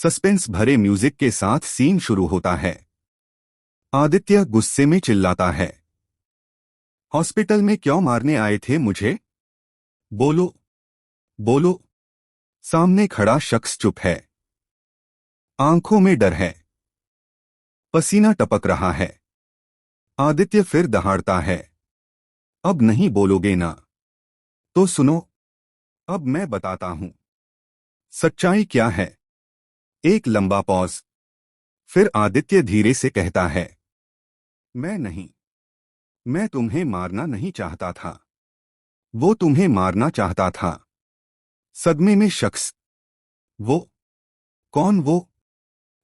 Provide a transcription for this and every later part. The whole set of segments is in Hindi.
सस्पेंस भरे म्यूजिक के साथ सीन शुरू होता है। आदित्य गुस्से में चिल्लाता है, हॉस्पिटल में क्यों मारने आए थे मुझे? बोलो, बोलो। सामने खड़ा शख्स चुप है। आंखों में डर है, पसीना टपक रहा है। आदित्य फिर दहाड़ता है, अब नहीं बोलोगे ना? तो सुनो, अब मैं बताता हूं सच्चाई क्या है। एक लंबा पॉज, फिर आदित्य धीरे से कहता है, मैं नहीं, मैं तुम्हें मारना नहीं चाहता था, वो तुम्हें मारना चाहता था। सदमे में शख्स, वो? कौन वो?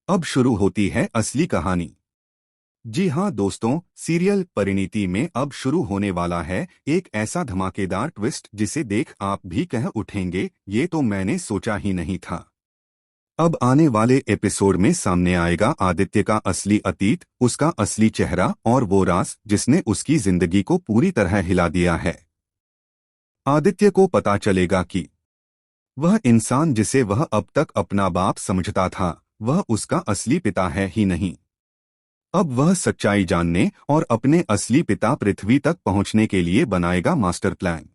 अब शुरू होती है असली कहानी। जी हाँ दोस्तों, सीरियल परिणीति में अब शुरू होने वाला है एक ऐसा धमाकेदार ट्विस्ट जिसे देख आप भी कह उठेंगे, ये तो मैंने सोचा ही नहीं था। अब आने वाले एपिसोड में सामने आएगा आदित्य का असली अतीत, उसका असली चेहरा और वो राज जिसने उसकी जिंदगी को पूरी तरह हिला दिया है। आदित्य को पता चलेगा कि वह इंसान जिसे वह अब तक अपना बाप समझता था, वह उसका असली पिता है ही नहीं। अब वह सच्चाई जानने और अपने असली पिता पृथ्वी तक पहुंचने के लिए बनाएगा मास्टर प्लान,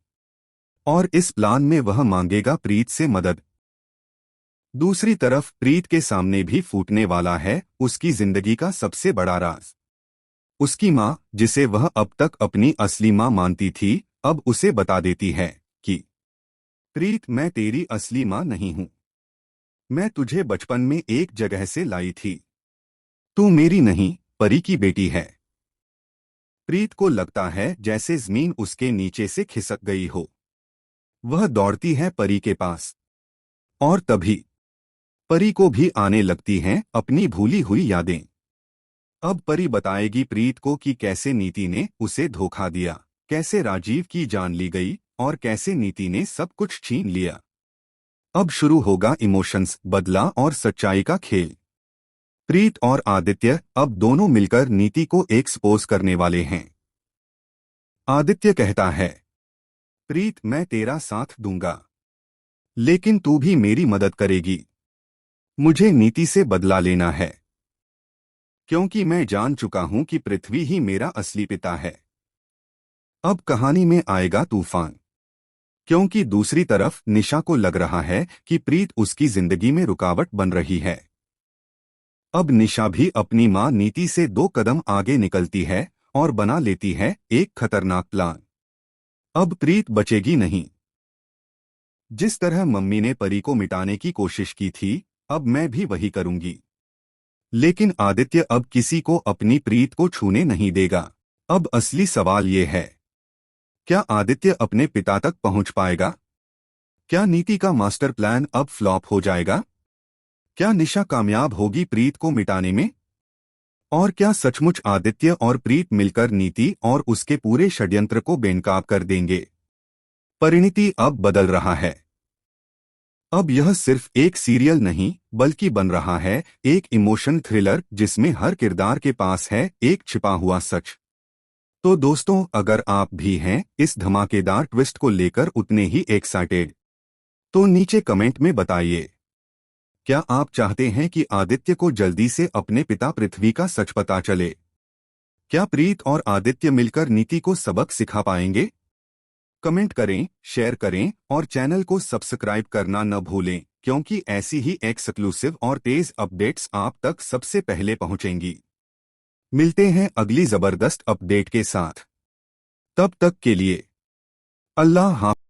और इस प्लान में वह मांगेगा प्रीत से मदद। दूसरी तरफ प्रीत के सामने भी फूटने वाला है उसकी जिंदगी का सबसे बड़ा राज। उसकी माँ, जिसे वह अब तक अपनी असली माँ मानती थी, अब उसे बता देती है कि प्रीत, मैं तेरी असली माँ नहीं हूँ। मैं तुझे बचपन में एक जगह से लाई थी। तू मेरी नहीं, परी की बेटी है। प्रीत को लगता है जैसे जमीन उसके नीचे से खिसक गई हो। वह दौड़ती है परी के पास, और तभी परी को भी आने लगती हैं अपनी भूली हुई यादें। अब परी बताएगी प्रीत को कि कैसे नीति ने उसे धोखा दिया, कैसे राजीव की जान ली गई और कैसे नीति ने सब कुछ छीन लिया। अब शुरू होगा इमोशंस, बदला और सच्चाई का खेल। प्रीत और आदित्य अब दोनों मिलकर नीति को एक्सपोज करने वाले हैं। आदित्य कहता है, प्रीत, मैं तेरा साथ दूंगा, लेकिन तू भी मेरी मदद करेगी। मुझे नीति से बदला लेना है, क्योंकि मैं जान चुका हूं कि पृथ्वी ही मेरा असली पिता है। अब कहानी में आएगा तूफान, क्योंकि दूसरी तरफ निशा को लग रहा है कि प्रीत उसकी जिंदगी में रुकावट बन रही है। अब निशा भी अपनी मां नीति से 2 कदम आगे निकलती है और बना लेती है एक खतरनाक प्लान। अब प्रीत बचेगी नहीं। जिस तरह मम्मी ने परी को मिटाने की कोशिश की थी, अब मैं भी वही करूंगी। लेकिन आदित्य अब किसी को अपनी प्रीत को छूने नहीं देगा। अब असली सवाल ये है, क्या आदित्य अपने पिता तक पहुंच पाएगा? क्या नीति का मास्टर प्लान अब फ्लॉप हो जाएगा? क्या निशा कामयाब होगी प्रीत को मिटाने में? और क्या सचमुच आदित्य और प्रीत मिलकर नीति और उसके पूरे षड्यंत्र को बेनकाब कर देंगे? परिणीति अब बदल रहा है। अब यह सिर्फ एक सीरियल नहीं, बल्कि बन रहा है एक इमोशन थ्रिलर जिसमें हर किरदार के पास है एक छिपा हुआ सच। तो दोस्तों, अगर आप भी हैं इस धमाकेदार ट्विस्ट को लेकर उतने ही एक्साइटेड, तो नीचे कमेंट में बताइए, क्या आप चाहते हैं कि आदित्य को जल्दी से अपने पिता पृथ्वी का सच पता चले? क्या प्रीत और आदित्य मिलकर नीति को सबक सिखा पाएंगे? कमेंट करें, शेयर करें और चैनल को सब्सक्राइब करना न भूलें, क्योंकि ऐसी ही एक्सक्लूसिव और तेज अपडेट्स आप तक सबसे पहले पहुंचेंगी। मिलते हैं अगली जबरदस्त अपडेट के साथ। तब तक के लिए अल्लाह हाफ़िज़।